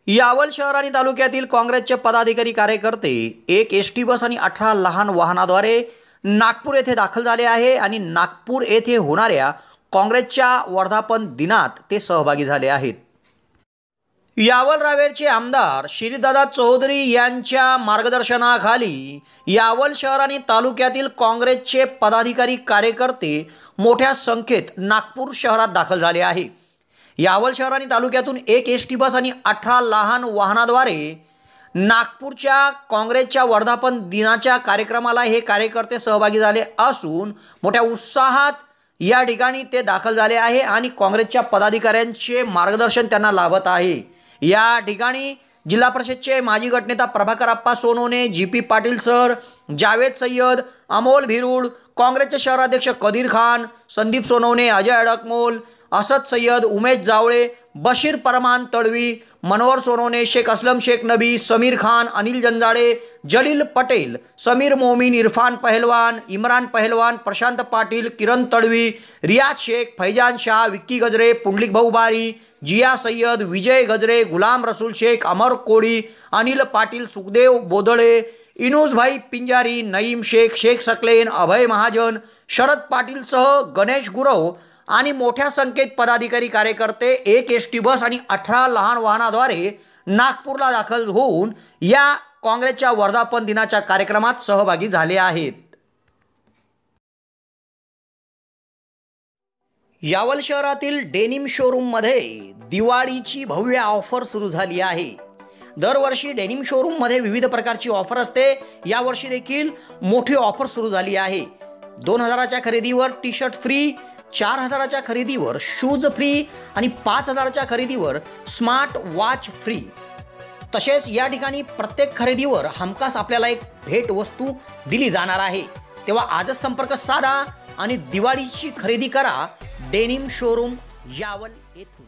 यावल शहर आणि तालुक्यातील काँग्रेसचे पदाधिकारी कार्यकर्ते एक एसटी बस आणि 18 लहान वाहनाद्वारे नागपूर येथे दाखल झाले आहे आणि नागपूर येथे होणाऱ्या काँग्रेसच्या वर्धापन दिनात ते सहभागी झाले आहेत। यावल रावेरचे आमदार श्रीदादा चौधरी यांच्या मार्गदर्शनाखाली यावल शहर आणि तालुक्यातील काँग्रेसचे पदाधिकारी कार्यकर्ते मोठ्या संख्येत नागपूर शहरात दाखल झाले आहे। यावल शहर आणि तालुक्यातून एक एसटी बस आणि 18 लहान वाहनाद्वारे नागपूरच्या काँग्रेसच्या वर्धापन दिनाच्या कार्यक्रमाला हे कार्यकर्ते सहभागी झाले असून मोठ्या उत्साहात या ठिकाणी ते दाखल झाले आहे आणि काँग्रेसच्या पदाधिकाऱ्यांचे मार्गदर्शन त्यांना लाभत आहे। या ठिकाणी जिल्हा परिषदचे माजी गटनेता प्रभाकर अप्पा सोनवणे, जीपी पाटील सर, जावेद सय्यद, अमोल भिरूड, काँग्रेसचे शहराध्यक्ष कदीर खान, संदीप सोनवणे, अजय अडकमोल, असद सय्यद, उमेश जावळे, बशीर परमान तडवी, मनोहर सोनवणे, शेख असलम शेख नबी, समीर खान, अनिल जंजाळे, जलील पटेल, समीर मोमीन, इरफान पहलवान, इमरान पहलवान, प्रशांत पाटील, किरण तडवी, रियाज शेख, फैजान शाह, विक्की गजरे, पुंडलिक भाऊ बारी, जिया सय्यद, विजय गजरे, गुलाम रसूल शेख, अमर कोडी, अनिल पाटील, सुखदेव बोदळे, इनूस भाई पिंजारी, नईम शेख, शेख सकलेन, अभय महाजन, शरद पाटीलसह गणेश गुरव आणि मोठ्या संख्येत पदाधिकारी कार्यकर्ते एक एसटी बस आणि 18 लहान वाहनाद्वारे नागपूरला दाखल होऊन या काँग्रेसच्या वर्धापन दिनाच्या कार्यक्रमात सहभागी झाले आहेत। यावल शहरातील डेनिम शोरूममध्ये दिवाळीची भव्य ऑफर सुरू झाली आहे। दरवर्षी डेनिम शोरूममध्ये विविध प्रकारची ऑफर असते। यावर्षी देखील मोठी ऑफर सुरू झाली आहे। 2000च्या खरेदीवर टी शर्ट फ्री, 4000च्या खरेदीवर शूज फ्री आणि 5000च्या खरेदीवर स्मार्ट वॉच फ्री। तसेच या ठिकाणी प्रत्येक खरेदीवर हमखास आपल्याला एक भेट वस्तू दिली जाणार आहे। तेव्हा आजच संपर्क साधा आणि दिवाळीची खरेदी करा डेनिम शोरूम यावल येथून।